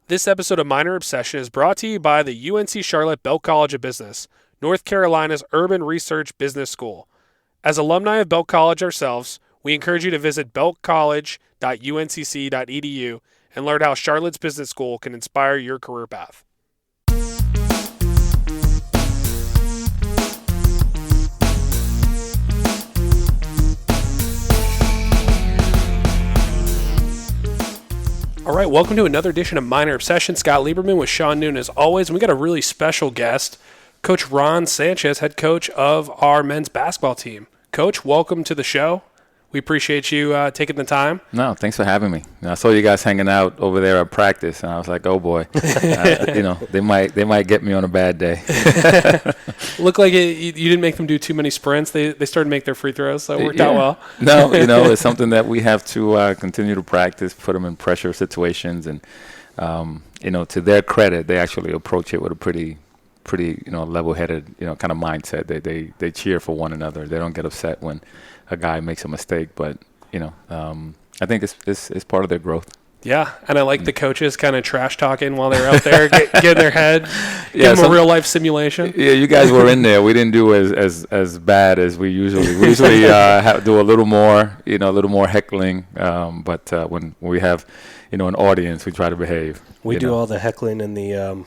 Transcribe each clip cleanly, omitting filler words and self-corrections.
This episode of Minor Obsession is brought to you by the UNC Charlotte Belk College of Business, North Carolina's urban research business school. As alumni of Belk College ourselves, we encourage you to visit belkcollege.uncc.edu and learn how Charlotte's business school can inspire your career path. All right, welcome to another edition of Minor Obsession. Scott Lieberman with Sean Noon as always. And we got a really special guest, Coach Ron Sanchez, head coach of our men's basketball team. Coach, welcome to the show. We appreciate you taking the time. No, thanks for having me. I saw you guys hanging out over there at practice, and I was like, "Oh boy, they might get me on a bad day." Looked like you didn't make them do too many sprints. They started to make their free throws, so it worked out well. No, it's something that we have to continue to practice, put them in pressure situations, and to their credit, they actually approach it with a pretty level-headed kind of mindset. They cheer for one another. They don't get upset when a guy makes a mistake, but I think it's part of their growth. Yeah, and I like the coaches kind of trash talking while they're out there, get in their head, give them a real life simulation. Yeah, you guys were in there. We didn't do as bad as we usually. We usually do a little more, a little more heckling. But when we have, an audience, we try to behave. We do all the heckling in the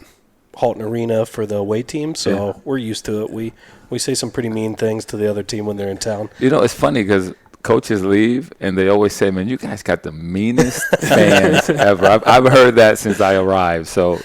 Halton Arena for the away team, so we're used to it. We say some pretty mean things to the other team when they're in town. It's funny because coaches leave and they always say, "Man, you guys got the meanest fans ever." I've heard that since I arrived. So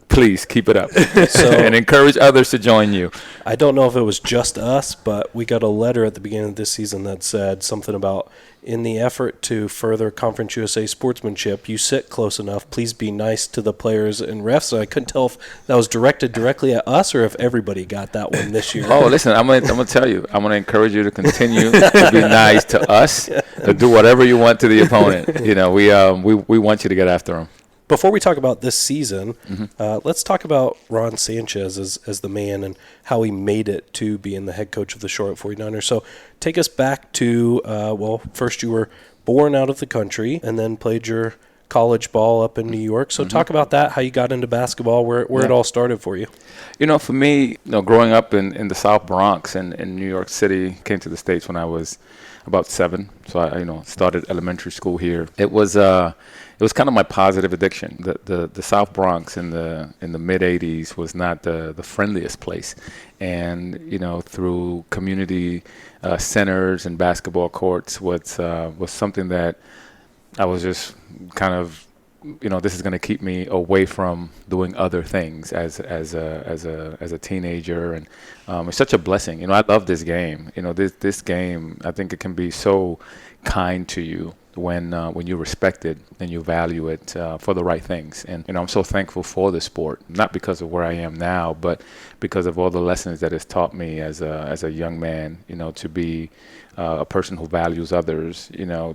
please keep it up and encourage others to join you. I don't know if it was just us, but we got a letter at the beginning of this season that said something about, in the effort to further Conference USA sportsmanship, you sit close enough. Please be nice to the players and refs. So I couldn't tell if that was directed directly at us or if everybody got that one this year. Oh, listen, I'm gonna tell you. I'm gonna encourage you to continue to be nice to us, to do whatever you want to the opponent. We want you to get after them. Before we talk about this season, let's talk about Ron Sanchez as the man and how he made it to being the head coach of the Charlotte 49ers. So take us back to, first you were born out of the country and then played your college ball up in New York. So talk about that, how you got into basketball, where it all started for you. For me, growing up in the South Bronx and in New York City, came to the States when I was about 7. So I started elementary school here. It was kind of my positive addiction. The South Bronx in the mid '80s was not the friendliest place, and through community centers and basketball courts was something that I was just kind of this is going to keep me away from doing other things as a teenager, and it's such a blessing. I love this game. This game, I think it can be so kind to you when you respect it and you value it for the right things. And I'm so thankful for the sport, not because of where I am now, but because of all the lessons that it's taught me as a young man. To be a person who values others.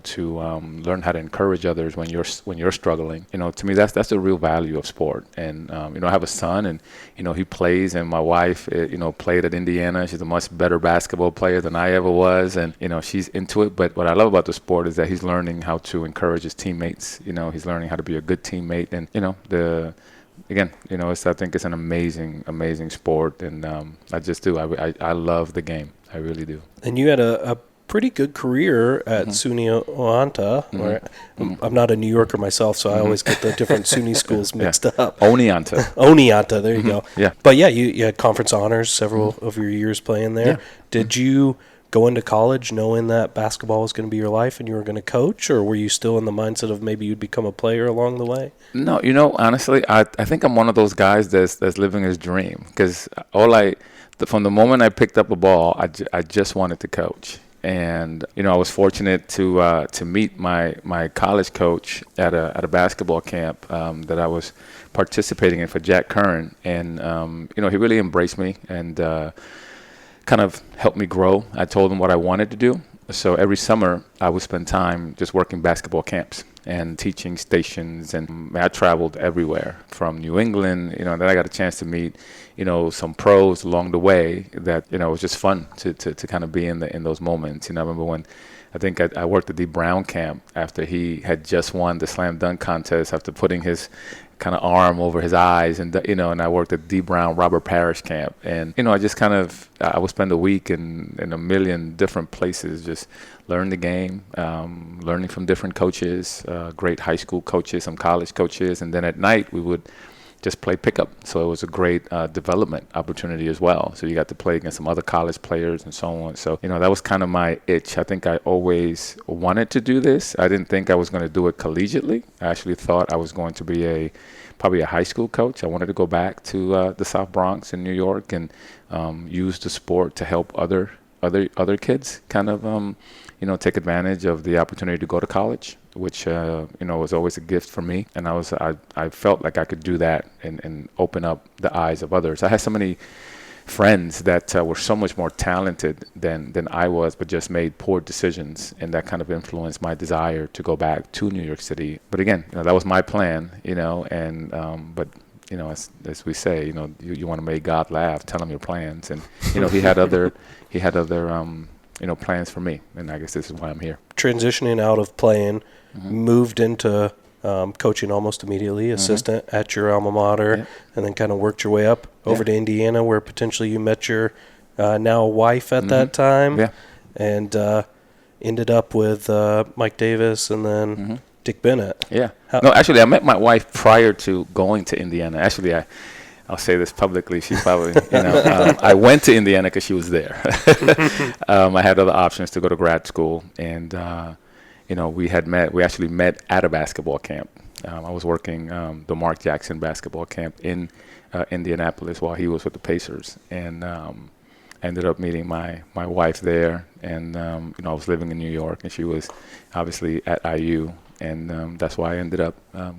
To learn how to encourage others when you're struggling. To me that's the real value of sport. And I have a son, and he plays, and my wife played at Indiana. She's a much better basketball player than I ever was, and she's into it. But what I love about the sport is that he's learning how to encourage his teammates. He's learning how to be a good teammate, and I think it's an amazing sport, and I just do. I love the game. I really do. And you had a pretty good career at SUNY Oneonta. I'm not a New Yorker myself, so I always get the different SUNY schools mixed up. Oneonta, there you go. Yeah. But yeah, you had conference honors several of your years playing there. Yeah. Did you go into college knowing that basketball was going to be your life and you were going to coach, or were you still in the mindset of maybe you'd become a player along the way? No, honestly, I think I'm one of those guys that's living his dream, because from the moment I picked up a ball, I just wanted to coach. And I was fortunate to meet my college coach at a basketball camp that I was participating in for Jack Curran, and he really embraced me and kind of helped me grow. I told him what I wanted to do. So every summer I would spend time just working basketball camps and teaching stations, and I traveled everywhere from New England, and then I got a chance to meet, some pros along the way that, it was just fun to kind of be in those moments. I remember when I think I worked at the Brown camp after he had just won the slam dunk contest after putting his kind of arm over his eyes, and and I worked at D. Brown Robert Parrish camp, and I just I would spend a week in a million different places, just learn the game, learning from different coaches, great high school coaches, some college coaches, and then at night we would just play pickup. So it was a great development opportunity as well. So you got to play against some other college players and so on. So, that was kind of my itch. I think I always wanted to do this. I didn't think I was going to do it collegiately. I actually thought I was going to be probably a high school coach. I wanted to go back to the South Bronx in New York and use the sport to help other kids kind of, take advantage of the opportunity to go to college, which, was always a gift for me. And I felt like I could do that and open up the eyes of others. I had so many friends that were so much more talented than I was, but just made poor decisions. And that kind of influenced my desire to go back to New York City. But again, that was my plan, but as we say, you want to make God laugh, tell him your plans. And, he had other plans for me. And I guess this is why I'm here. Transitioning out of playing, moved into coaching almost immediately, assistant at your alma mater, and then kind of worked your way up over to Indiana, where potentially you met your now wife at that time, and ended up with Mike Davis and then Dick Bennett. Yeah. No, actually, I met my wife prior to going to Indiana. Actually, I'll say this publicly. She probably, I went to Indiana because she was there. I had other options to go to grad school, and we actually met at a basketball camp. I was working the Mark Jackson basketball camp in Indianapolis while he was with the Pacers, and I ended up meeting my wife there. And I was living in New York, and she was obviously at IU, and that's why I ended up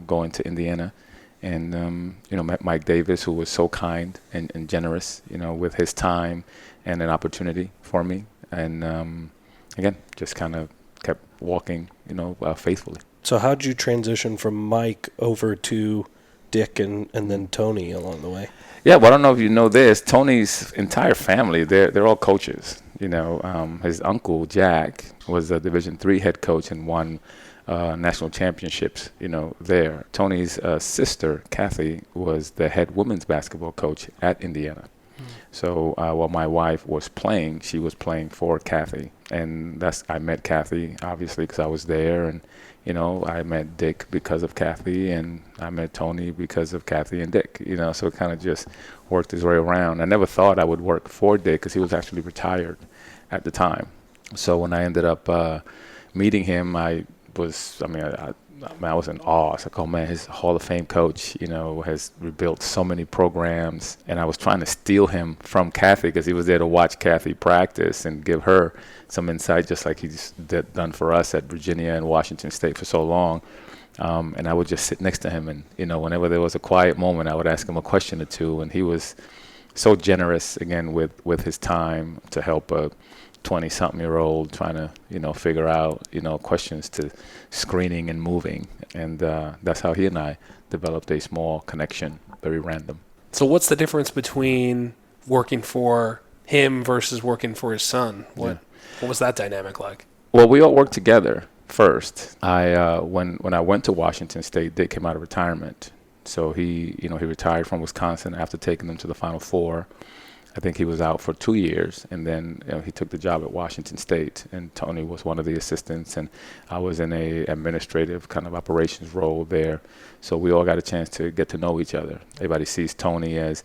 going to Indiana. And met Mike Davis, who was so kind and generous, with his time and an opportunity for me. And again, just kind of kept walking, faithfully. So how'd you transition from Mike over to Dick and then Tony along the way? Yeah, well, I don't know if you know this. Tony's entire family, they're all coaches. His uncle Jack was a Division III head coach and won national championships, there. Tony's sister, Kathy, was the head women's basketball coach at Indiana. So while my wife was playing, she was playing for Kathy. And I met Kathy, obviously, because I was there. And, I met Dick because of Kathy. And I met Tony because of Kathy and Dick, So it kind of just worked its way around. I never thought I would work for Dick because he was actually retired at the time. So when I ended up meeting him, I was in awe. It's like, oh man, his Hall of Fame coach, has rebuilt so many programs. And I was trying to steal him from Kathy because he was there to watch Kathy practice and give her some insight, just like he's done for us at Virginia and Washington State for so long. And I would just sit next to him, and whenever there was a quiet moment, I would ask him a question or two. And he was so generous, again, with his time to help a 20-something-year-old trying to, figure out, questions to screening and moving. And that's how he and I developed a small connection, very random. So what's the difference between working for him versus working for his son? What was that dynamic like? Well, we all worked together first. When I went to Washington State, Dick came out of retirement. So he retired from Wisconsin after taking them to the Final Four. I think he was out for 2 years, and then he took the job at Washington State, and Tony was one of the assistants, and I was in a administrative kind of operations role there. So we all got a chance to get to know each other. Everybody sees Tony as,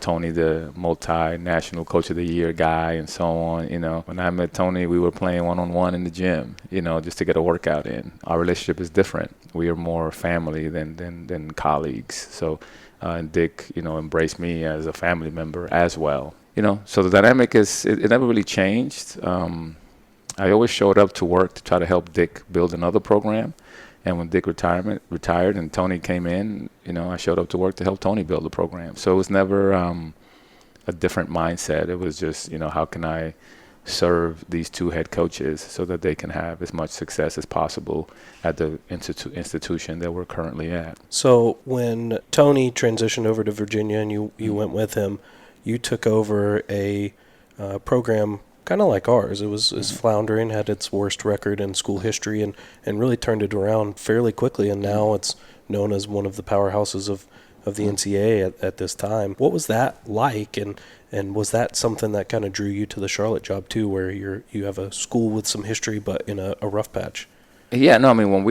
Tony the multinational coach of the year guy and so on. When I met Tony, we were playing one-on-one in the gym, just to get a workout in. Our relationship is different. We are more family than colleagues. So and Dick, embraced me as a family member as well. So the dynamic it never really changed. I always showed up to work to try to help Dick build another program. And when Dick retired and Tony came in, I showed up to work to help Tony build the program. So it was never a different mindset. It was just, how can I serve these two head coaches so that they can have as much success as possible at the institution that we're currently at. So when Tony transitioned over to Virginia and you went with him, you took over a program kind of like ours. It was floundering, had its worst record in school history, and really turned it around fairly quickly, and now it's known as one of the powerhouses of the NCAA at this time. What was that like, and was that something that kind of drew you to the Charlotte job too, where you have a school with some history but in a rough patch? Yeah, no, I mean, when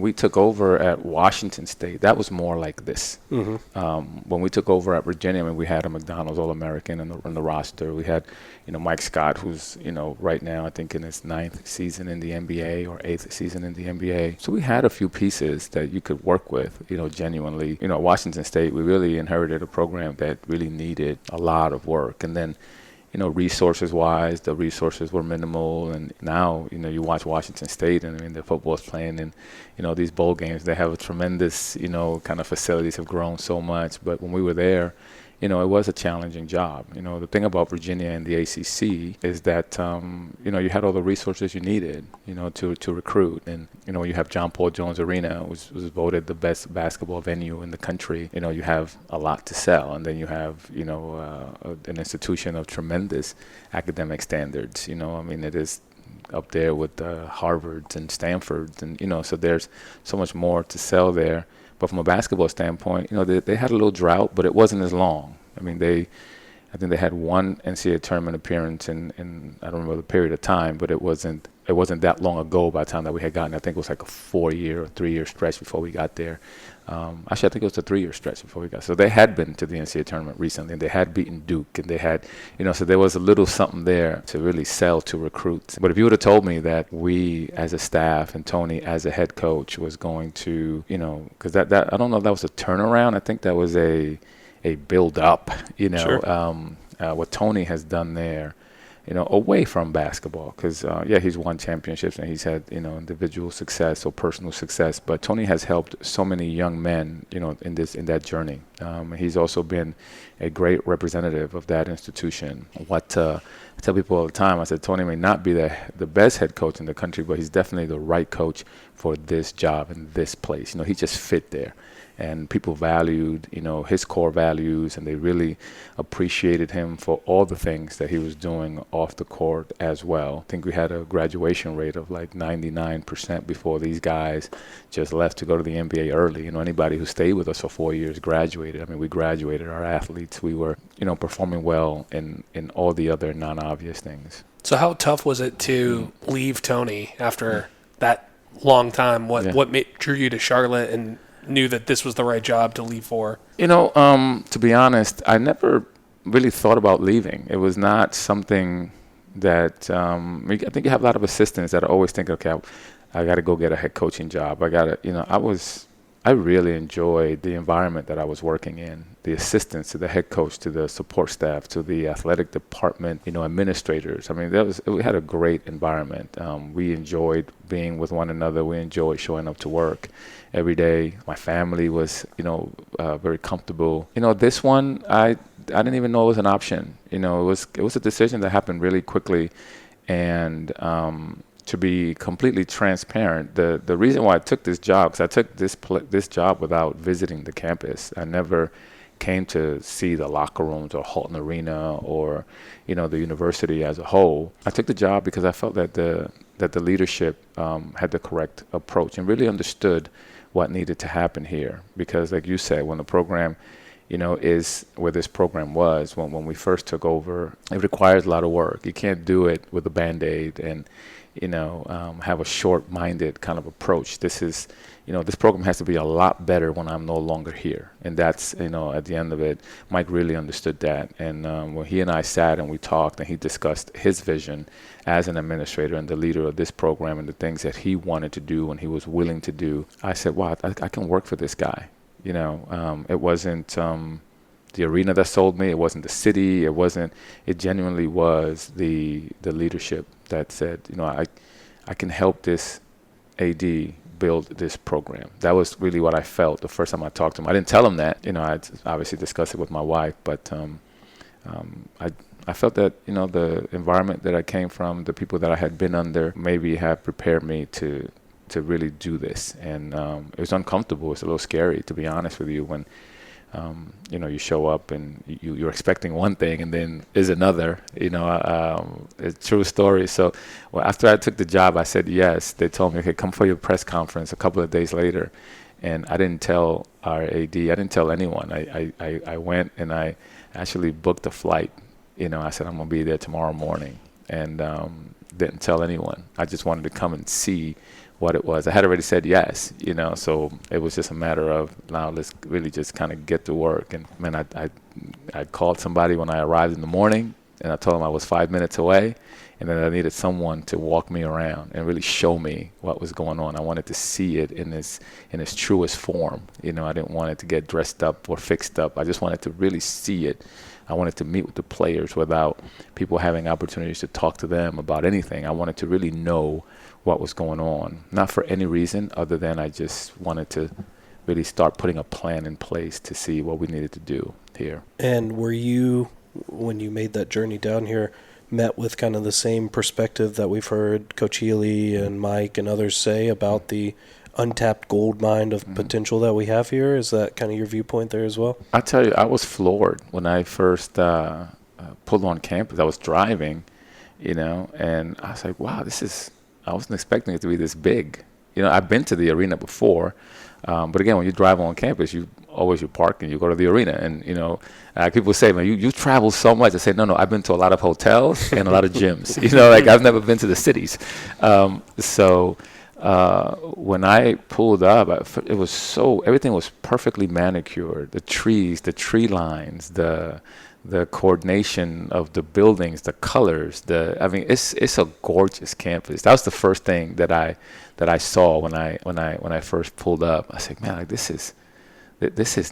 we took over at Washington State, that was more like this. When we took over at Virginia, I mean, we had a McDonald's All-American in the roster. We had, Mike Scott, who's, right now, I think in his 9th season in the NBA or 8th season in the NBA. So we had a few pieces that you could work with, genuinely. At Washington State, we really inherited a program that really needed a lot of work. And then, resources-wise, the resources were minimal. And now, you watch Washington State, and I mean, the football's playing in, these bowl games. They have a tremendous, kind of facilities have grown so much. But when we were there, it was a challenging job. The thing about Virginia and the ACC is that, you had all the resources you needed, to recruit. And, you have John Paul Jones Arena, which was voted the best basketball venue in the country. You have a lot to sell. And then you have, an institution of tremendous academic standards. It is up there with Harvards and Stanfords. And, so there's so much more to sell there. But from a basketball standpoint, they had a little drought, but it wasn't as long. I mean, I think they had one NCAA tournament appearance in I don't remember the period of time, but it wasn't that long ago by the time that we had gotten. I think it was like a 4-year or 3-year stretch before we got there. Actually, I think it was a 3-year stretch before we got. So they had been to the NCAA tournament recently, and they had beaten Duke, and they had, so there was a little something there to really sell to recruits. But if you would have told me that we, as a staff, and Tony as a head coach, was going to, because that I don't know if that was a turnaround. I think that was a build up. Sure. What Tony has done there. Away from basketball, because he's won championships and he's had individual success or personal success. But Tony has helped so many young men, in that journey. He's also been a great representative of that institution. I tell people all the time, I said Tony may not be the best head coach in the country, but he's definitely the right coach for this job and this place. He just fit there. And people valued, his core values, and they really appreciated him for all the things that he was doing off the court as well. I think we had a graduation rate of like 99% before these guys just left to go to the NBA early. Anybody who stayed with us for 4 years graduated. I mean, we graduated our athletes. We were, performing well in all the other non-obvious things. So how tough was it to leave Tony after that long time? What drew you to Charlotte and knew that this was the right job to leave for? To be honest, I never really thought about leaving. It was not something that I think you have a lot of assistants that are always thinking, okay, I got to go get a head coaching job. I really enjoyed the environment that I was working in, the assistants to the head coach, to the support staff, to the athletic department, administrators. I mean, we had a great environment. We enjoyed being with one another. We enjoyed showing up to work every day. My family was, very comfortable. This one, I didn't even know it was an option. It was a decision that happened really quickly, and to be completely transparent, the reason why I took this job, because I took this job without visiting the campus. I never came to see the locker rooms or Halton Arena or, the university as a whole. I took the job because I felt that the leadership had the correct approach and really understood what needed to happen here. Because like you said, when the program, is where this program was, when we first took over, it requires a lot of work. You can't do it with a Band-Aid and, have a short-minded kind of approach. This is, this program has to be a lot better when I'm no longer here. And that's, at the end of it, Mike really understood that. And when he and I sat and we talked and he discussed his vision as an administrator and the leader of this program and the things that he wanted to do and he was willing to do, I said, wow, I can work for this guy. It wasn't the arena that sold me. It wasn't the city. It genuinely was the leadership that said, I can help this AD build this program. That was really what I felt the first time I talked to him. I didn't tell him that. I'd obviously discussed it with my wife, but I felt that, the environment that I came from, the people that I had been under, maybe have prepared me to really do this. And it was uncomfortable. It's a little scary, to be honest with you, when you show up and you're expecting one thing and then is another. It's a true story. So after I took the job, I said yes. They told me, okay, come for your press conference a couple of days later. And I didn't tell our AD. I didn't tell anyone. I went and I actually booked a flight. I said, I'm going to be there tomorrow morning. And didn't tell anyone. I just wanted to come and see what it was. I had already said yes, so it was just a matter of, now let's really just kind of get to work. And man, I called somebody when I arrived in the morning, and I told them I was 5 minutes away, and then I needed someone to walk me around and really show me what was going on. I wanted to see it in its truest form. I didn't want it to get dressed up or fixed up. I just wanted to really see it. I wanted to meet with the players without people having opportunities to talk to them about anything. I wanted to really know what was going on, not for any reason other than I just wanted to really start putting a plan in place to see what we needed to do here. And were you, when you made that journey down here, met with kind of the same perspective that we've heard Coach Healy and Mike and others say about the untapped gold mine of potential that we have here? Is that kind of your viewpoint there as well? I tell you, I was floored when I first pulled on campus. I was driving, and I was like, wow, I wasn't expecting it to be this big. I've been to the arena before, but again, when you drive on campus, you park and you go to the arena. And, people say, man, you travel so much. I say, no, I've been to a lot of hotels and a lot of gyms. I've never been to the cities. So when I pulled up, everything was perfectly manicured. The trees, the tree lines, the coordination of the buildings, the colors, it's a gorgeous campus. That was the first thing that I saw when I first pulled up. I said, man, this is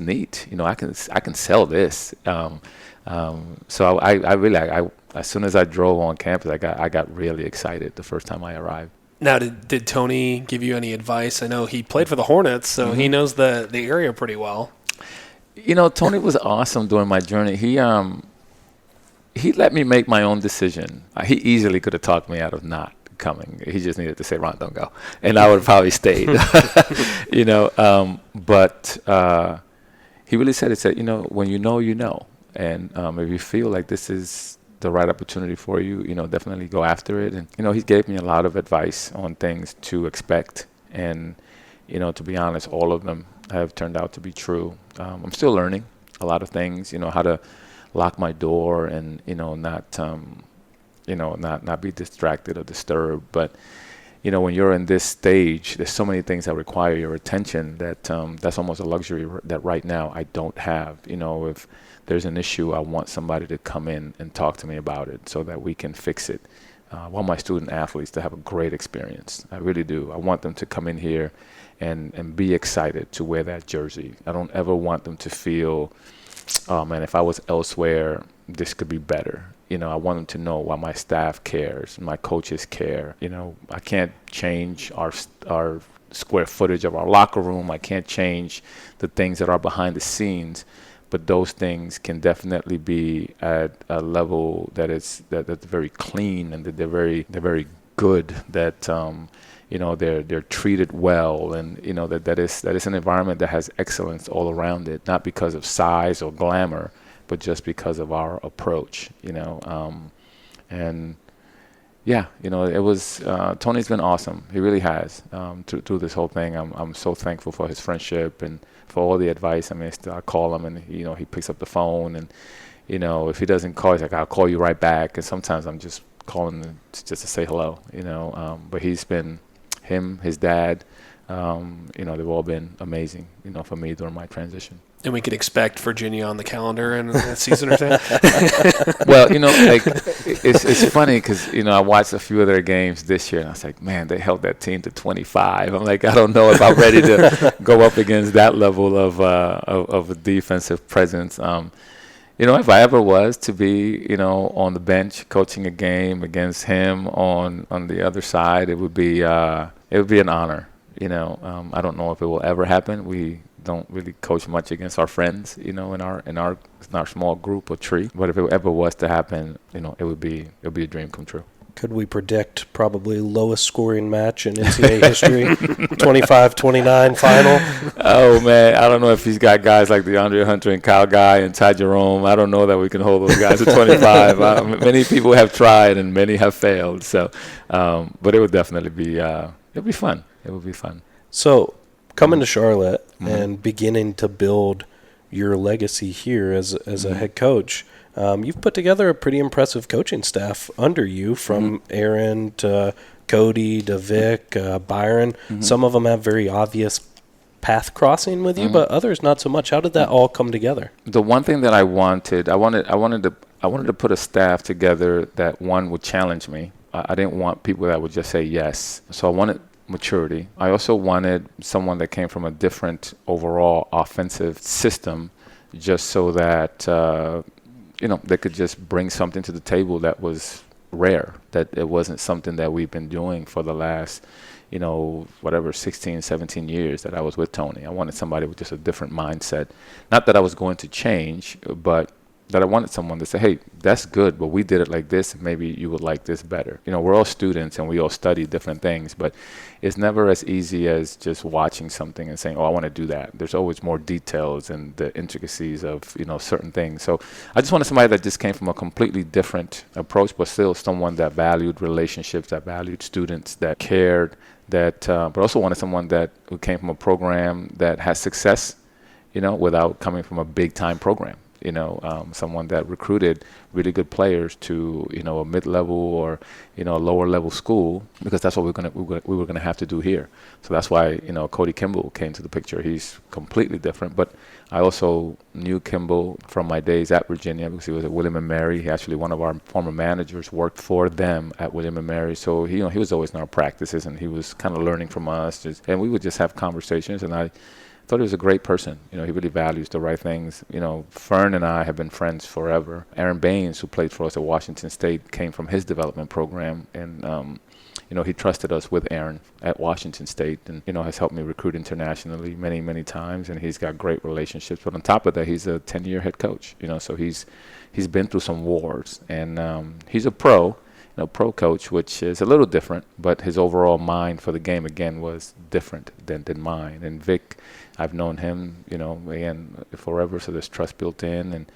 neat. I can sell this. So I really, as soon as I drove on campus, I got really excited the first time I arrived. Now, did Tony give you any advice? I know he played for the Hornets, so he knows the area pretty well. Tony was awesome during my journey. He let me make my own decision. He easily could have talked me out of not coming. He just needed to say, Ron, don't go. And I would have probably stayed. But he really said, when you know. And if you feel like this is the right opportunity for you, definitely go after it. And, he gave me a lot of advice on things to expect. And, to be honest, all of them have turned out to be true. I'm still learning a lot of things, how to lock my door and, not be distracted or disturbed. But, when you're in this stage, there's so many things that require your attention that that's almost a luxury that right now I don't have. If there's an issue, I want somebody to come in and talk to me about it so that we can fix it. I want my student athletes to have a great experience. I really do. I want them to come in here and be excited to wear that jersey. I don't ever want them to feel, oh man, if I was elsewhere, this could be better. I want them to know why my staff cares, my coaches care. I can't change our square footage of our locker room. I can't change the things that are behind the scenes, but those things can definitely be at a level that's very clean and that they're very good. That they're treated well, and that is an environment that has excellence all around it, not because of size or glamour, but just because of our approach. And yeah, it was Tony's been awesome. He really has through this whole thing. I'm so thankful for his friendship and for all the advice. I call him and he picks up the phone, and if he doesn't call, he's like, I'll call you right back. And sometimes I'm just calling just to say hello. But he's been his dad. They've all been amazing. For me during my transition. And we could expect Virginia on the calendar in a season or two. Well, it's funny because I watched a few of their games this year, and I was like, man, they held that team to 25. I'm like, I don't know if I'm ready to go up against that level of a defensive presence. If I ever was to be, on the bench coaching a game against him on the other side, it would be an honor. I don't know if it will ever happen. don't really coach much against our friends, in our small group or tree. But if it ever was to happen, it would be a dream come true. Could we predict probably lowest scoring match in NCAA history, 25-29 final? Oh, man, I don't know if he's got guys like DeAndre Hunter and Kyle Guy and Ty Jerome. I don't know that we can hold those guys to 25. Many people have tried and many have failed. So, but it would definitely be it'd be fun. It would be fun. So coming to Charlotte and beginning to build your legacy here as a head coach, you've put together a pretty impressive coaching staff under you, from Aaron to Cody to Vic, Byron. Some of them have very obvious path crossing with you, but others not so much. How did that all come together? The one thing that I wanted to put a staff together that, one, would challenge me. I didn't want people that would just say yes. So I wanted maturity. I also wanted someone that came from a different overall offensive system, just so that they could just bring something to the table that was rare, that it wasn't something that we've been doing for the last, 16, 17 years that I was with Tony. I wanted somebody with just a different mindset. Not that I was going to change, but that I wanted someone to say, hey, that's good, but we did it like this, and maybe you would like this better. We're all students and we all study different things, but it's never as easy as just watching something and saying, oh, I want to do that. There's always more details and the intricacies of, certain things. So I just wanted somebody that just came from a completely different approach, but still someone that valued relationships, that valued students, that cared, but also wanted someone who came from a program that has success, without coming from a big time program. Someone that recruited really good players to, a mid-level or, a lower-level school, because that's what we were gonna have to do here. So that's why, Cody Kimball came to the picture. He's completely different, but I also knew Kimball from my days at Virginia because he was at William & Mary. He actually, one of our former managers, worked for them at William & Mary. So he was always in our practices, and he was kind of learning from us, and we would just have conversations, and I thought he was a great person. He really values the right things. Fern and I have been friends forever. Aaron Baines, who played for us at Washington State, came from his development program, and he trusted us with Aaron at Washington State, and has helped me recruit internationally many, many times, and he's got great relationships. But on top of that, he's a 10-year head coach. So he's been through some wars, and he's a pro coach, which is a little different, but his overall mind for the game, again, was different than mine. And Vic, I've known him, again, forever, so there's trust built in. And,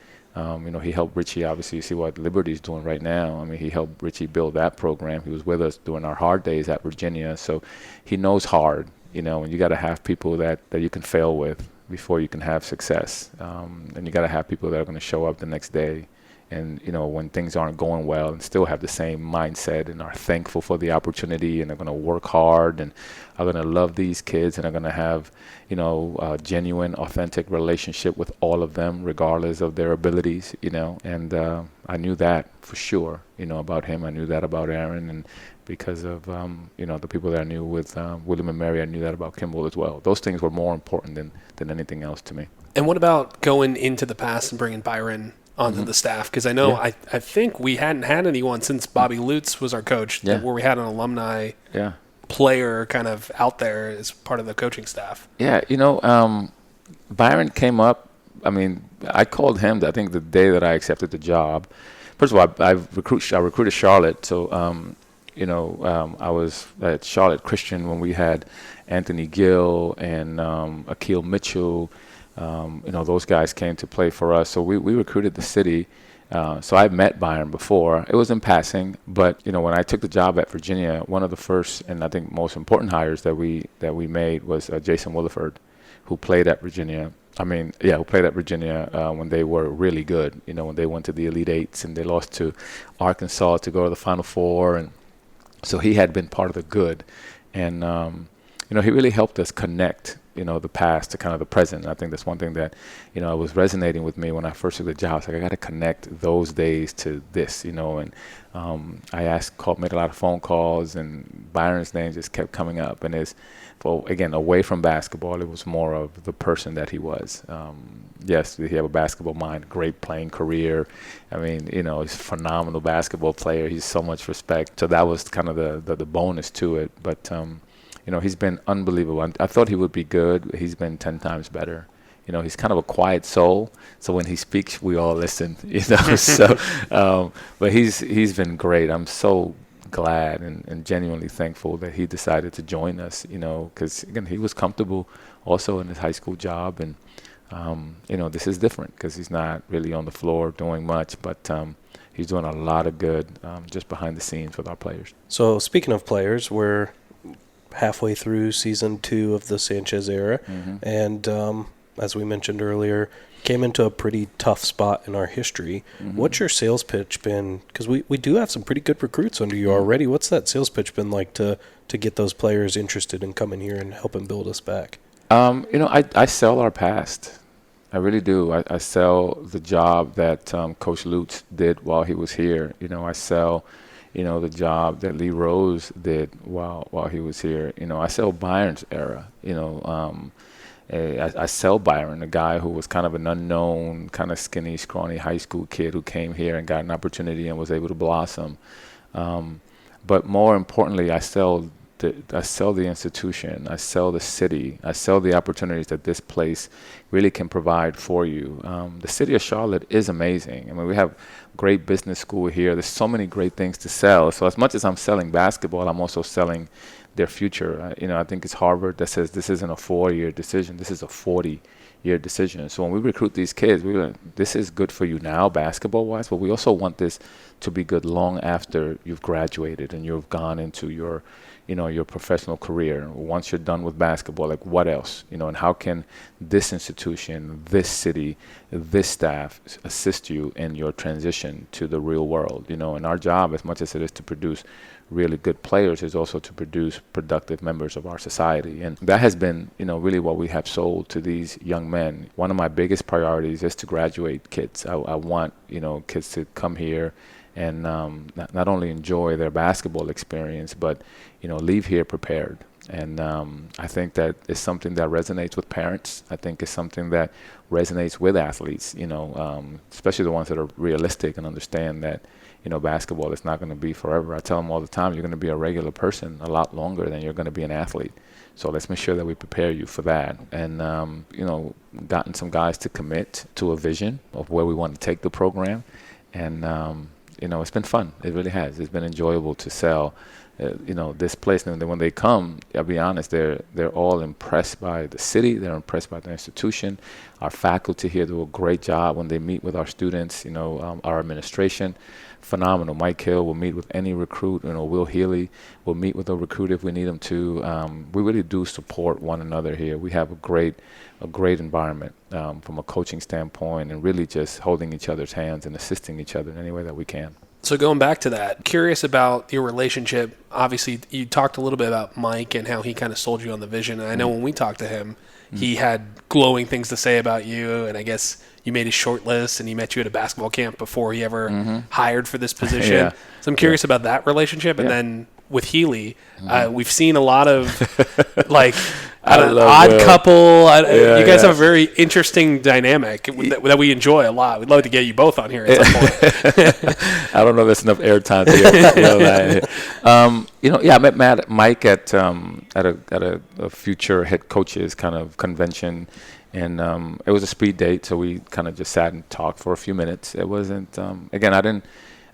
he helped Richie, obviously. You see what Liberty's doing right now. I mean, he helped Richie build that program. He was with us during our hard days at Virginia. So he knows hard, and you got to have people that you can fail with before you can have success. And you got to have people that are going to show up the next day and, when things aren't going well, and still have the same mindset and are thankful for the opportunity, and are going to work hard and are going to love these kids, and are going to have, a genuine, authentic relationship with all of them, regardless of their abilities, And I knew that for sure, about him. I knew that about Aaron, and because of, the people that I knew with William & Mary, I knew that about Kimball as well. Those things were more important than anything else to me. And what about going into the past and bringing Byron onto the staff? Because I know I think we hadn't had anyone since Bobby Lutz was our coach, where we had an alumni player kind of out there as part of the coaching staff. Yeah, Byron came up. I mean, I called him, I think, the day that I accepted the job. First of all, I recruited Charlotte, so I was at Charlotte Christian when we had Anthony Gill and Akil Mitchell. Those guys came to play for us. So we recruited the city. So I met Byron before. It was in passing, but when I took the job at Virginia, one of the first and I think most important hires that we made was Jason Williford, who played at Virginia. Who played at Virginia when they were really good. When they went to the Elite Eights and they lost to Arkansas to go to the Final Four, and so he had been part of the good, and he really helped us connect. The past to kind of the present. And I think that's one thing that, was resonating with me when I first took the job. It's like, I got to connect those days to this, and I made a lot of phone calls, and Byron's name just kept coming up. And again, away from basketball, it was more of the person that he was. Yes, he had a basketball mind, great playing career. I mean, he's a phenomenal basketball player. He's so much respect. So that was kind of the bonus to it. But, He's been unbelievable. I thought he would be good. He's been 10 times better. He's kind of a quiet soul, so when he speaks, we all listen. But he's been great. I'm so glad and genuinely thankful that he decided to join us. Because again, he was comfortable also in his high school job, and this is different because he's not really on the floor doing much, but he's doing a lot of good just behind the scenes with our players. So speaking of players, we're halfway through season 2 of the Sanchez era, and as we mentioned earlier, came into a pretty tough spot in our history. What's your sales pitch been? Because we do have some pretty good recruits under you already. What's that sales pitch been like to get those players interested in coming here and helping build us back? I sell our past. I really do. I sell the job that Coach Lutz did while he was here. I sell, the job that Lee Rose did while he was here. I sell Byron's era. I sell Byron, a guy who was kind of an unknown, kind of skinny, scrawny high school kid who came here and got an opportunity and was able to blossom. But more importantly, I sell the institution, I sell the city, I sell the opportunities that this place really can provide for you. The city of Charlotte is amazing. I mean, we have great business school here. There's so many great things to sell. So as much as I'm selling basketball, I'm also selling their future. I think it's Harvard that says this isn't a 4-year decision. This is a 40-year decision. So when we recruit these kids, this is good for you now basketball-wise, but we also want this to be good long after you've graduated and you've gone into your professional career. Once you're done with basketball, like what else? And how can this institution, this city, this staff assist you in your transition to the real world? And our job, as much as it is to produce really good players, is also to produce productive members of our society. And that has been, really what we have sold to these young men. One of my biggest priorities is to graduate kids. I want, kids to come here and not only enjoy their basketball experience, but, leave here prepared. And I think that is something that resonates with parents. I think it's something that resonates with athletes, especially the ones that are realistic and understand that, basketball is not going to be forever. I tell them all the time, you're going to be a regular person a lot longer than you're going to be an athlete. So let's make sure that we prepare you for that. And, gotten some guys to commit to a vision of where we want to take the program. And, it's been fun. It really has. It's been enjoyable to sell, this place. And then when they come, I'll be honest, they're all impressed by the city. They're impressed by the institution. Our faculty here do a great job when they meet with our students. Our administration, phenomenal. Mike Hill will meet with any recruit. Will Healy will meet with a recruit if we need him to. We really do support one another here. We have a great environment from a coaching standpoint, and really just holding each other's hands and assisting each other in any way that we can. So going back to that, curious about your relationship. Obviously, you talked a little bit about Mike and how he kind of sold you on the vision. And I know when we talked to him, he had glowing things to say about you. And I guess you made his short list and he met you at a basketball camp before he ever hired for this position. Yeah. So I'm curious about that relationship. And then with Healy, we've seen a lot of like odd couple. You guys have a very interesting dynamic that we enjoy a lot. We'd love to get you both on here at some point. I don't know if there's enough airtime to get I met Mike at a future head coaches kind of convention, and it was a speed date, so we kind of just sat and talked for a few minutes. It wasn't again, I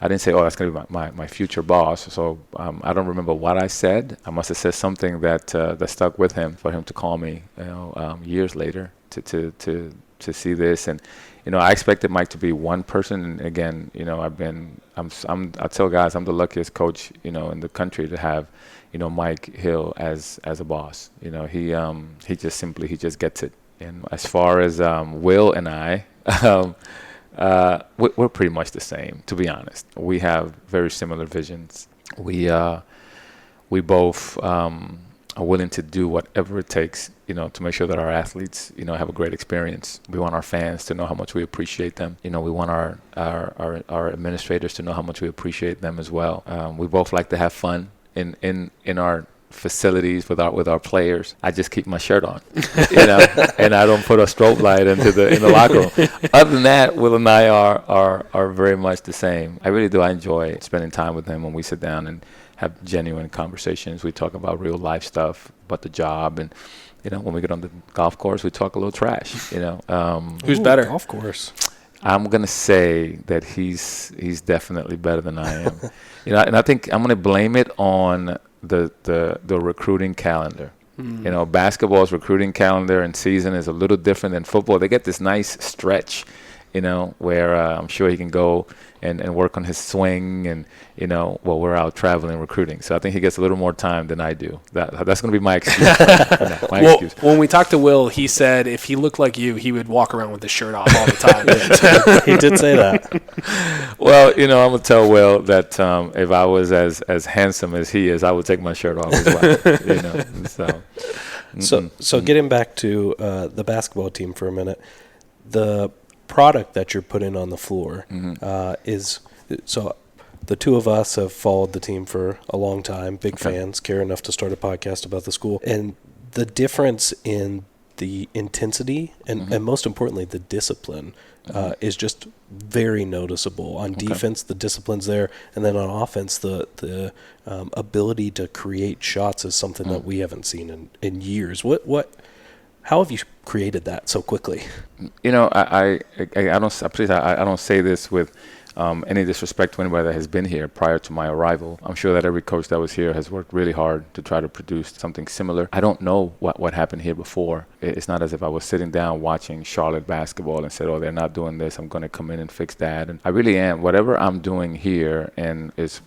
didn't say, that's going to be my future boss. So I don't remember what I said. I must have said something that stuck with him for him to call me, years later to see this. And I expected Mike to be one person. And again, I tell guys I'm the luckiest coach in the country to have Mike Hill as a boss. He just gets it. And as far as Will and I. We're pretty much the same, to be honest. We have very similar visions. We both are willing to do whatever it takes, to make sure that our athletes, have a great experience. We want our fans to know how much we appreciate them. We want our administrators to know how much we appreciate them as well. We both like to have fun in our facilities with our players, I just keep my shirt on, and I don't put a strobe light in the locker room. Other than that, Will and I are very much the same. I really do. I enjoy spending time with him when we sit down and have genuine conversations. We talk about real life stuff, about the job, and when we get on the golf course, we talk a little trash. Who's better? Golf course. I'm gonna say that he's definitely better than I am. And I think I'm gonna blame it on the recruiting calendar. Basketball's recruiting calendar and season is a little different than football. They get this nice stretch, where I'm sure he can go and work on his swing and, while we're out traveling recruiting. So I think he gets a little more time than I do. That's going to be my excuse. Excuse. When we talked to Will, he said if he looked like you, he would walk around with his shirt off all the time. He did say that. Well, I'm going to tell Will that if I was as handsome as he is, I would take my shirt off as well. So getting back to the basketball team for a minute, the product that you're putting on the floor is so the two of us have followed the team for a long time, big fans, care enough to start a podcast about the school, and the difference in the intensity and most importantly the discipline is just very noticeable. On defense, the discipline's there, and then on offense, the ability to create shots is something that we haven't seen in years. How have you created that so quickly? I don't say this with any disrespect to anybody that has been here prior to my arrival. I'm sure that every coach that was here has worked really hard to try to produce something similar. I don't know what happened here before. It's not as if I was sitting down watching Charlotte basketball and said, oh, they're not doing this, I'm going to come in and fix that. And I really am. Whatever I'm doing here, and is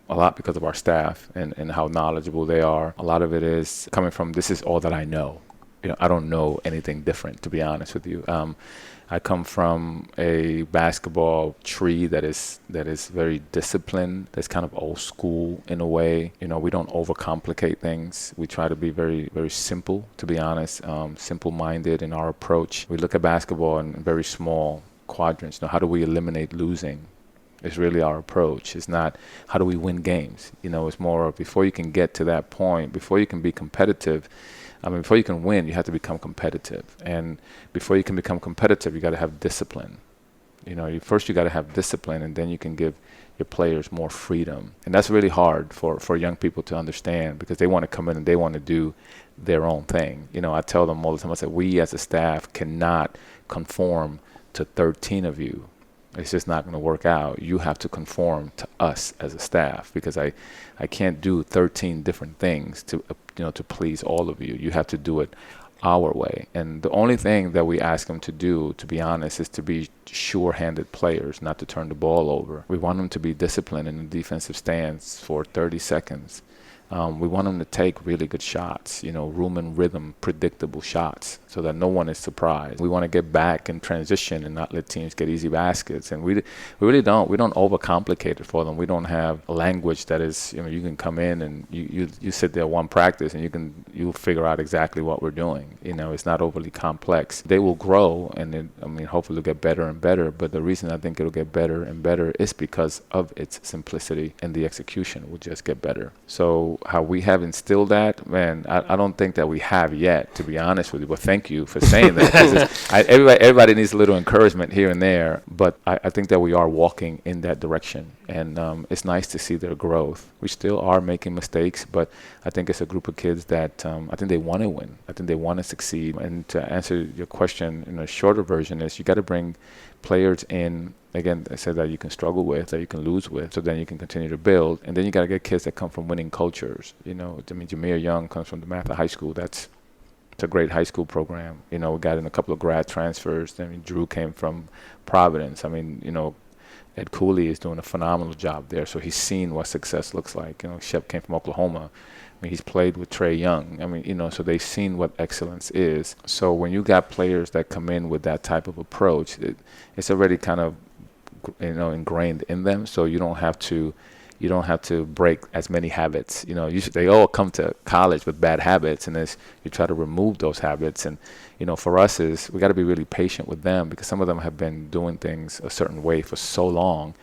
a lot because of our staff and how knowledgeable they are. A lot of it is coming from, this is all that I know. I don't know anything different, to be honest with you. I come from a basketball tree that is very disciplined, that's kind of old school in a way. We don't overcomplicate things. We try to be very, very simple, to be honest, simple-minded in our approach. We look at basketball in very small quadrants. How do we eliminate losing? It's really our approach. It's not how do we win games. It's more of before you can get to that point, before you can be competitive, before you can win, you have to become competitive. And before you can become competitive, you got to have discipline. First you got to have discipline, and then you can give your players more freedom. And that's really hard for young people to understand, because they want to come in and they want to do their own thing. I tell them all the time, I say, we as a staff cannot conform to 13 of you. It's just not going to work out. You have to conform to us as a staff, because I can't do 13 different things to please all of you. You have to do it our way. And the only thing that we ask them to do, to be honest, is to be sure-handed players, not to turn the ball over. We want them to be disciplined in the defensive stance for 30 seconds. We want them to take really good shots, room and rhythm, predictable shots, so that no one is surprised. We want to get back in transition and not let teams get easy baskets. And we really don't. We don't overcomplicate it for them. We don't have a language that is, you can come in and you sit there one practice and you'll figure out exactly what we're doing. It's not overly complex. They will grow, and hopefully it'll get better and better. But the reason I think it'll get better and better is because of its simplicity, and the execution will just get better. So how we have instilled that, man, I don't think that we have yet, to be honest with you. But thank you for saying that. 'Cause everybody needs a little encouragement here and there, but I think that we are walking in that direction, and it's nice to see their growth. We still are making mistakes, but I think it's a group of kids that I think they want to win. I think they want to succeed. And to answer your question in a shorter version is, you got to bring players in, again, I said, that you can struggle with, that you can lose with, so then you can continue to build. And then you got to get kids that come from winning cultures. Jameer Young comes from DeMatha High School. It's a great high school program. We got in a couple of grad transfers. Drew came from Providence. Ed Cooley is doing a phenomenal job there. So he's seen what success looks like. Shep came from Oklahoma. He's played with Trae Young. So they've seen what excellence is. So when you got players that come in with that type of approach, it's already kind of ingrained in them. So you don't have to break as many habits. They all come to college with bad habits, and you try to remove those habits. And for us we got to be really patient with them, because some of them have been doing things a certain way for so long,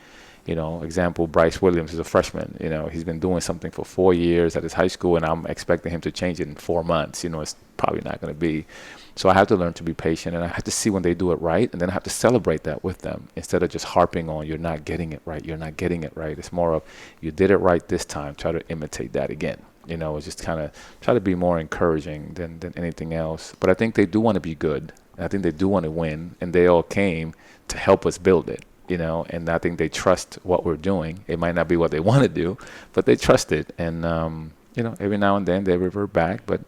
Example, Bryce Williams is a freshman. He's been doing something for 4 years at his high school, and I'm expecting him to change it in 4 months. It's probably not going to be. So I have to learn to be patient, and I have to see when they do it right, and then I have to celebrate that with them instead of just harping on you're not getting it right. You're not getting it right. It's more of you did it right this time. Try to imitate that again. It's just kind of try to be more encouraging than anything else. But I think they do want to be good. I think they do want to win, and they all came to help us build it. And I think they trust what we're doing. It might not be what they want to do, but they trust it. And, every now and then they revert back, but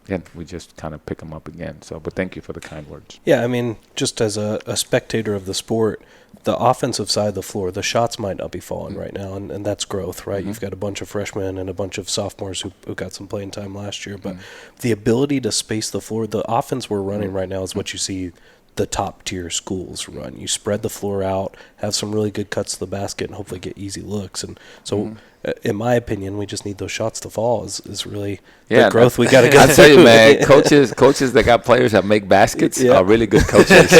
again, we just kind of pick them up again. So, but thank you for the kind words. Yeah, I mean, just as a spectator of the sport, the offensive side of the floor, the shots might not be falling right now, and that's growth, right? You've got a bunch of freshmen and a bunch of sophomores who got some playing time last year, but the ability to space the floor, the offense we're running right now is what you see the top tier schools run. You spread the floor out, have some really good cuts to the basket, and hopefully get easy looks. And so, in my opinion, we just need those shots to fall. Is really the growth we got to go I tell you, man, coaches that got players that make baskets are really good coaches.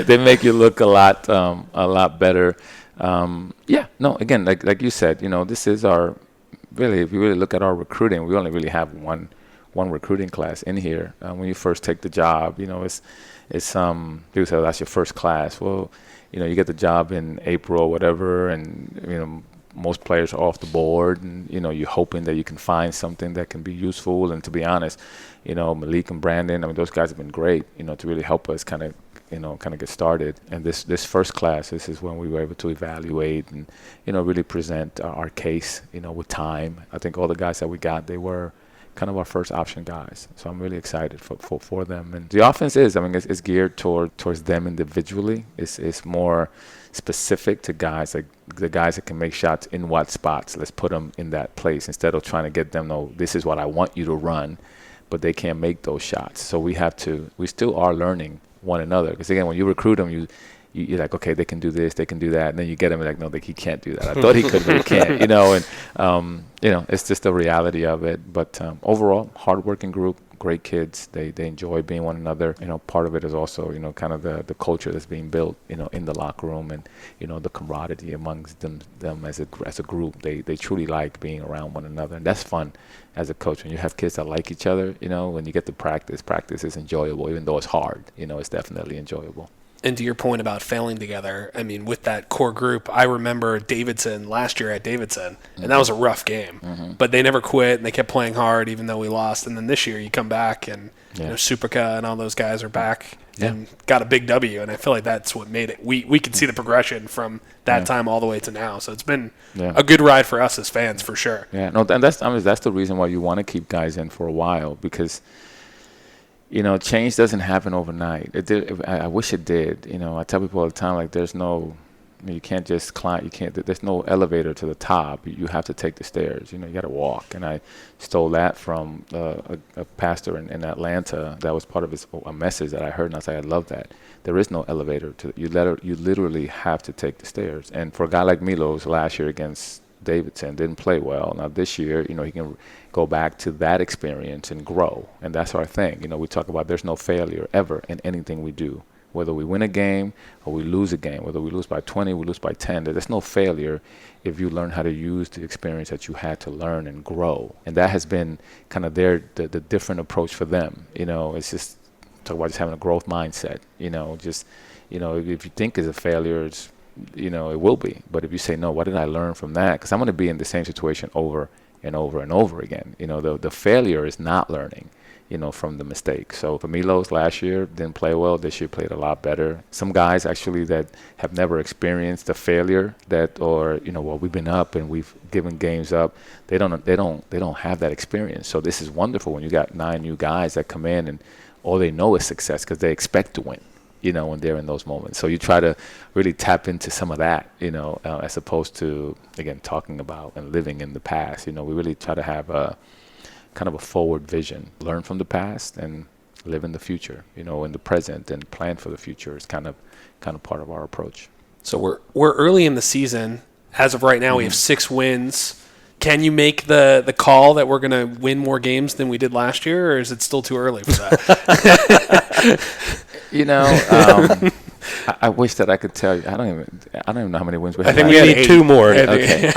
They make you look a lot better. Again, like you said, this is our really. If you really look at our recruiting, we only really have one recruiting class in here. When you first take the job, it's people say, that's your first class. Well, you get the job in April or whatever, and most players are off the board, and you're hoping that you can find something that can be useful. And to be honest, Malik and Brandon, those guys have been great, to really help us kind of get started. And this first class, this is when we were able to evaluate and really present our case, with time. I think all the guys that we got, they were kind of our first option guys. So I'm really excited for them. And the offense it's geared towards them individually. It's more specific to guys, like the guys that can make shots in what spots. Let's put them in that place instead of trying to get them, no, this is what I want you to run, but they can't make those shots. So we still are learning one another. Because again, when you recruit them, you're like, okay, they can do this, they can do that, and then you get him like, no, he can't do that. I thought he could, but he can't, it's just the reality of it. But overall, hardworking group, great kids. They enjoy being one another. Part of it is also, kind of the culture that's being built, in the locker room, and the camaraderie amongst them as a group. They truly like being around one another, and that's fun as a coach. When you have kids that like each other, when you get to practice is enjoyable, even though it's hard. It's definitely enjoyable. And to your point about failing together, with that core group, I remember Davidson last year at Davidson, and that was a rough game. But they never quit, and they kept playing hard even though we lost. And then this year you come back, and Supika and all those guys are back and got a big W. And I feel like that's what made it. We could see the progression from that time all the way to now. So it's been a good ride for us as fans, for sure. Yeah, no, and that's the reason why you want to keep guys in for a while, because change doesn't happen overnight. I wish it did. I tell people all the time, like, you can't just climb. There's no elevator to the top. You have to take the stairs. You got to walk. And I stole that from a pastor in Atlanta. That was part of a message that I heard, and I was like, I love that. There is no elevator. You literally have to take the stairs. And for a guy like Milos last year against Davidson, didn't play well. Now this year, he can go back to that experience and grow. And that's our thing. We talk about there's no failure ever in anything we do. Whether we win a game or we lose a game, whether we lose by 20, we lose by 10, there's no failure if you learn how to use the experience that you had to learn and grow. And that has been kind of the different approach for them. It's just talk about just having a growth mindset. If you think it's a failure, it will be. But if you say, no, what did I learn from that? Because I'm going to be in the same situation over and over and over again. The failure is not learning, from the mistake. So for Milos last year, didn't play well. This year played a lot better. Some guys actually that have never experienced a failure we've been up and we've given games up. They don't have that experience. So this is wonderful when you got 9 new guys that come in and all they know is success because they expect to win. When they're in those moments. So you try to really tap into some of that, as opposed to, again, talking about and living in the past. We really try to have a kind of a forward vision, learn from the past and live in the future, in the present, and plan for the future is kind of part of our approach. So we're early in the season. As of right now, we have 6 wins. Can you make the call that we're going to win more games than we did last year, or is it still too early for that? I wish that I could tell you. I don't even know how many wins we have. I think We we had need 8. two more. Okay.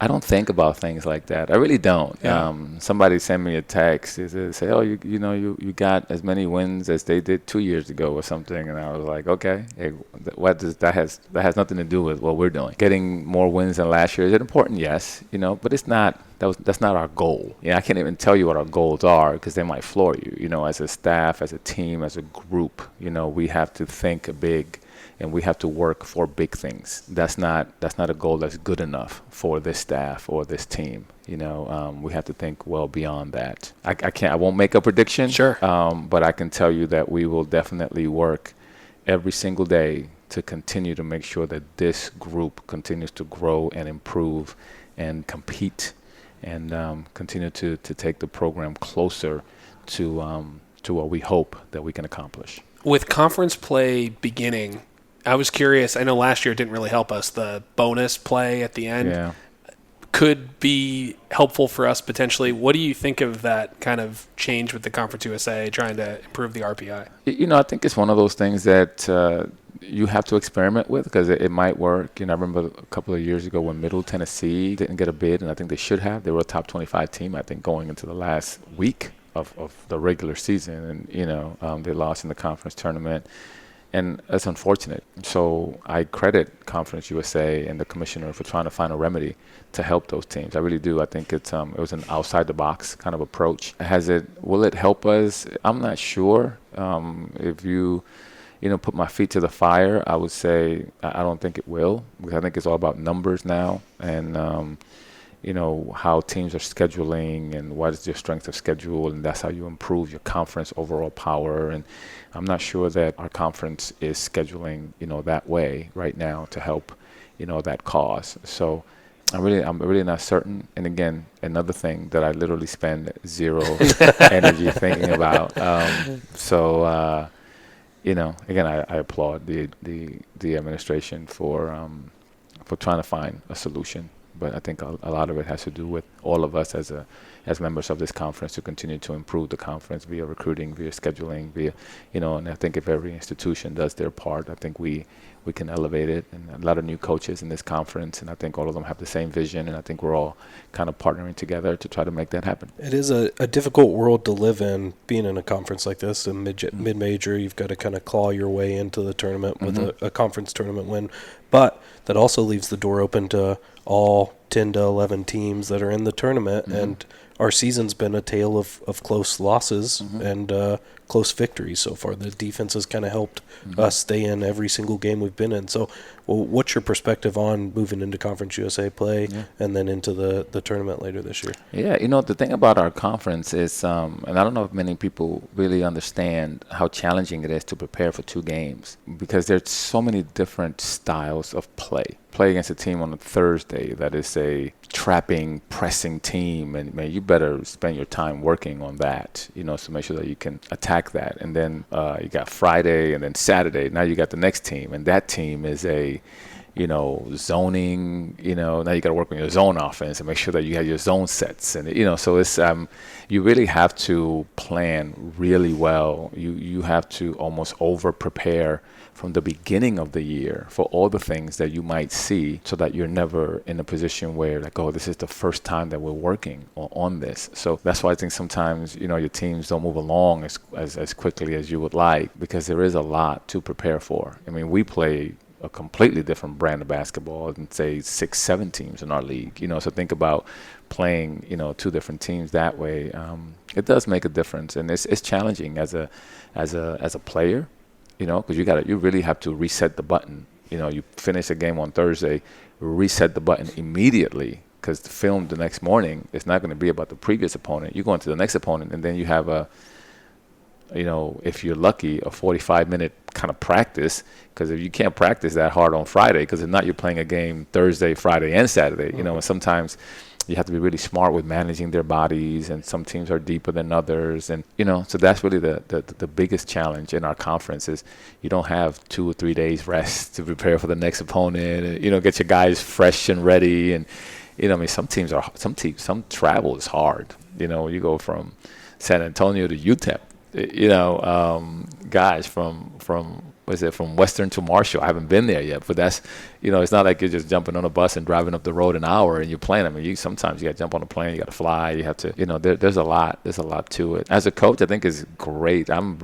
I don't think about things like that. I really don't. Yeah. Somebody sent me a text. They say, "Oh, you got as many wins as they did 2 years ago or something," and I was like, "Okay, hey, what does that has nothing to do with what we're doing? Getting more wins than last year, is it important? Yes, but it's not. That's not our goal. Yeah, I can't even tell you what our goals are because they might floor you. As a staff, as a team, as a group, we have to think big. And we have to work for big things. That's not a goal that's good enough for this staff or this team. We have to think well beyond that. I won't make a prediction. Sure. But I can tell you that we will definitely work every single day to continue to make sure that this group continues to grow and improve and compete and continue to take the program closer to what we hope that we can accomplish. With conference play beginning, I was curious. I know last year it didn't really help us. The bonus play at the end could be helpful for us potentially. What do you think of that kind of change with the Conference USA trying to improve the RPI? I think it's one of those things that you have to experiment with because it might work. I remember a couple of years ago when Middle Tennessee didn't get a bid, and I think they should have. They were a top 25 team, I think, going into the last week of the regular season, and they lost in the conference tournament. And it's unfortunate. So I credit Conference USA and the commissioner for trying to find a remedy to help those teams. I really do. I think it was an outside-the-box kind of approach. Will it help us? I'm not sure. If you put my feet to the fire, I would say I don't think it will. Because I think it's all about numbers now and, how teams are scheduling and what is your strength of schedule. And that's how you improve your conference overall power. And I'm not sure that our conference is scheduling, that way right now to help, that cause. So I'm really not certain. And again, another thing that I literally spend zero energy thinking about. Again, I applaud the administration for trying to find a solution. But I think a lot of it has to do with all of us as members of this conference to continue to improve the conference via recruiting, via scheduling, and I think if every institution does their part, I think we can elevate it. And a lot of new coaches in this conference, and I think all of them have the same vision, and I think we're all kind of partnering together to try to make that happen. It is a difficult world to live in, being in a conference like this, a mid-major. You've got to kind of claw your way into the tournament with a conference tournament win. But that also leaves the door open to all 10 to 11 teams that are in the tournament, and our season's been a tale of close losses and close victories so far. The defense has kind of helped us stay in every single game we've been in. So, what's your perspective on moving into Conference USA play and then into the tournament later this year? Yeah, the thing about our conference is, and I don't know if many people really understand how challenging it is to prepare for 2 games because there's so many different styles of play. Play against a team on a Thursday that is a trapping, pressing team, and man, you better spend your time working on that, so make sure that you can attack that. And then you got Friday and then Saturday. Now you got the next team, and that team is a zoning, now you got to work on your zone offense and make sure that you have your zone sets. And, so it's, you really have to plan really well. You have to almost over prepare from the beginning of the year for all the things that you might see so that you're never in a position where like, oh, this is the first time that we're working on this. So that's why I think sometimes, your teams don't move along as quickly as you would like because there is a lot to prepare for. I mean, we play a completely different brand of basketball than say 6-7 teams in our league, so think about playing 2 different teams that way. It does make a difference, and it's challenging as a player, because you really have to reset the button. You finish a game on Thursday, reset the button immediately because the film the next morning is not going to be about the previous opponent. You go into the next opponent, and then you have if you're lucky, a 45-minute kind of practice, because if you can't practice that hard on Friday, because if not, you're playing a game Thursday, Friday, and Saturday, and sometimes you have to be really smart with managing their bodies, and some teams are deeper than others, and so that's really the biggest challenge in our conference is you don't have 2 or 3 days rest to prepare for the next opponent, and, get your guys fresh and ready, and some travel is hard. You go from San Antonio to UTEP. guys from from Western to Marshall. I haven't been there yet, but that's, it's not like you're just jumping on a bus and driving up the road an hour and you're playing. I mean, sometimes you got to jump on a plane, you got to fly, you have to, there's a lot to it. As a coach, I think it's great. I've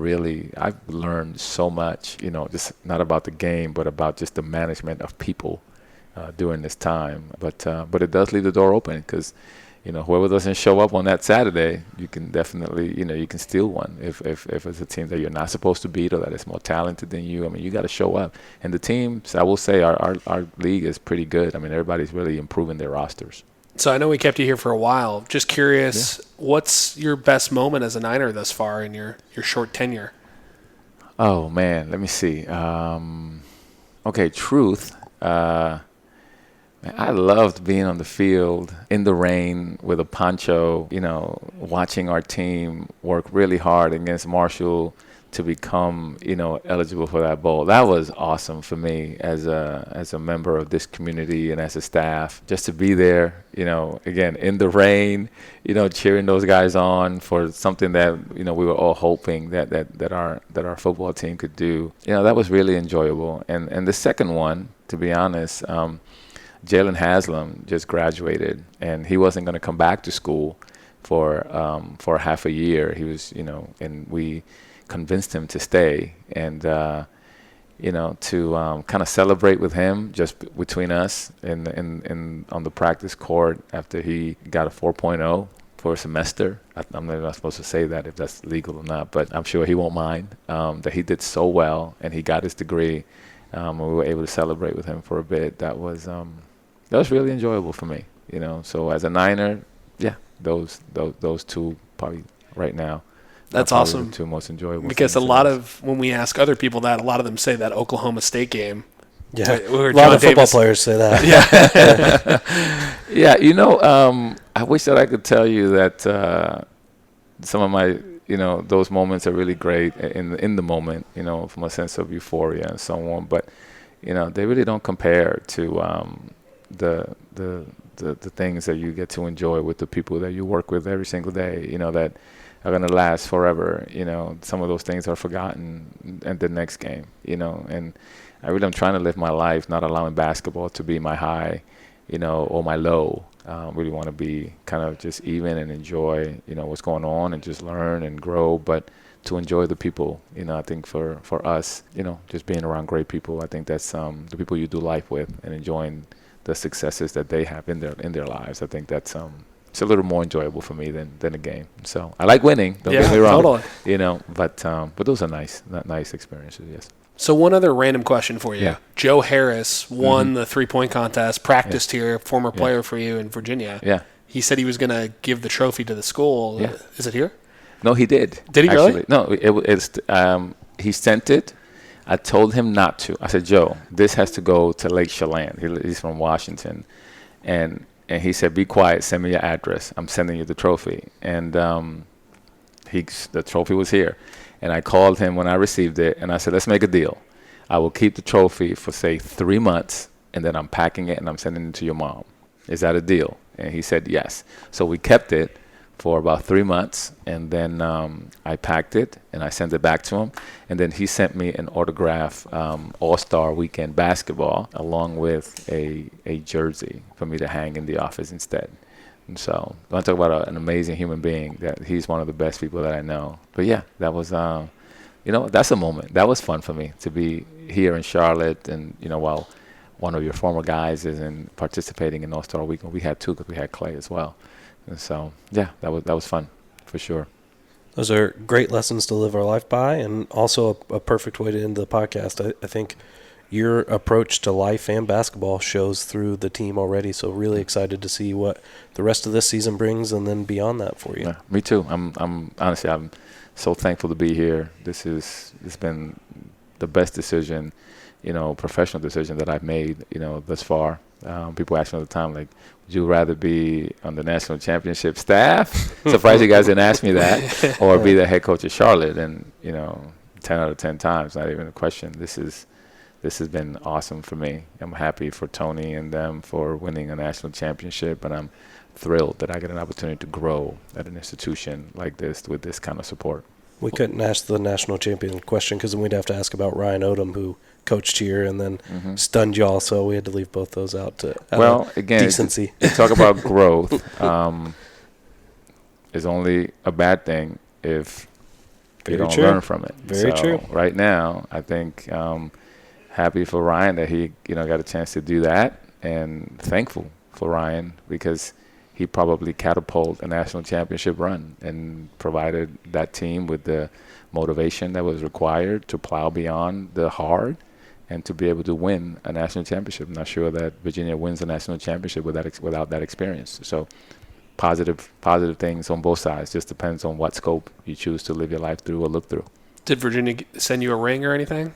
learned so much, just not about the game, but about just the management of people during this time. But it does leave the door open because, whoever doesn't show up on that Saturday, you can definitely, you can steal one if it's a team that you're not supposed to beat or that is more talented than you. I mean, you got to show up. And the teams, I will say, our league is pretty good. I mean, everybody's really improving their rosters. So I know we kept you here for a while. Just curious, What's your best moment as a Niner thus far in your short tenure? Oh, man, let me see. Okay, truth. I loved being on the field in the rain with a poncho, watching our team work really hard against Marshall to become, eligible for that bowl. That was awesome for me as a member of this community and as a staff, just to be there, again, in the rain, cheering those guys on for something that, we were all hoping that our football team could do. That was really enjoyable. And the second one, to be honest, Jalen Haslam just graduated, and he wasn't going to come back to school for half a year. He was, and we convinced him to stay, and to kind of celebrate with him just between us in on the practice court after he got a 4.0 for a semester. I'm not supposed to say that if that's legal or not, but I'm sure he won't mind that he did so well and he got his degree, and we were able to celebrate with him for a bit. That was really enjoyable for me, So as a Niner, those two probably right now. That's are awesome. The two most enjoyable. Because a lot of when we ask other people that, a lot of them say that Oklahoma State game. Yeah, a lot of football players say that. Yeah. I wish that I could tell you that some of my, those moments are really great in the moment, from a sense of euphoria and so on. But, they really don't compare to the things that you get to enjoy with the people that you work with every single day, that are going to last forever. Some of those things are forgotten at the next game, and I really am trying to live my life, not allowing basketball to be my high, or my low. Really want to be kind of just even and enjoy, what's going on and just learn and grow, but to enjoy the people. I think for us, just being around great people, I think that's the people you do life with and enjoying the successes that they have in their lives. I think that's it's a little more enjoyable for me than a game. So I like winning. Don't get me wrong. Totally. But those are nice experiences. Yes. So one other random question for you. Yeah. Joe Harris won the 3-point contest, practiced here, former player for you in Virginia. Yeah. He said he was going to give the trophy to the school. Yeah. Is it here? No, he did. Did he actually. Really? No, it's he sent it. I told him not to. I said, Joe, this has to go to Lake Chelan. He's from Washington. And he said, be quiet, send me your address. I'm sending you the trophy. And the trophy was here. And I called him when I received it, and I said, let's make a deal. I will keep the trophy for, say, 3 months, and then I'm packing it and I'm sending it to your mom. Is that a deal? And he said, yes. So we kept it for about 3 months, and then I packed it, and I sent it back to him. And then he sent me an autograph All-Star Weekend basketball along with a jersey for me to hang in the office instead. And so I want to talk about an amazing human being. That he's one of the best people that I know. But yeah, that was, that's a moment. That was fun for me to be here in Charlotte, and while one of your former guys is participating in All-Star Weekend, we had two because we had Clay as well. And so yeah, that was fun for sure. Those are great lessons to live our life by, and also a perfect way to end the podcast. I think your approach to life and basketball shows through the team already, so really excited to see what the rest of this season brings and then beyond that for you. Yeah, me too. I'm honestly, I'm so thankful to be here. It's been the best decision, professional decision that I've made, thus far. People ask me all the time, like, would you rather be on the national championship staff? Surprised you guys didn't ask me that, or be the head coach of Charlotte. And 10 out of 10 times, not even a question. This has been awesome for me. I'm happy for Tony and them for winning a national championship, and I'm thrilled that I get an opportunity to grow at an institution like this with this kind of support. We couldn't ask the national champion question because then we'd have to ask about Ryan Odom, who coached here and then stunned y'all. So we had to leave both those out to again, decency. You talk about growth. Is only a bad thing if you don't learn from it. Very true. Right now, I think happy for Ryan that he got a chance to do that, and thankful for Ryan because he probably catapulted a national championship run and provided that team with the motivation that was required to plow beyond the hard and to be able to win a national championship. I'm not sure that Virginia wins a national championship without that experience. So positive things on both sides. Just depends on what scope you choose to live your life through or look through. Did Virginia send you a ring or anything?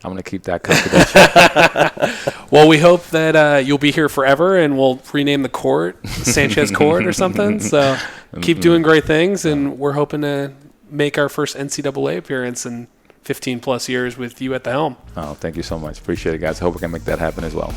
I'm going to keep that confidential. Well, we hope that you'll be here forever, and we'll rename the court Sanchez Court or something. So keep doing great things, and we're hoping to make our first NCAA appearance in 15-plus years with you at the helm. Oh, thank you so much. Appreciate it, guys. Hope we can make that happen as well.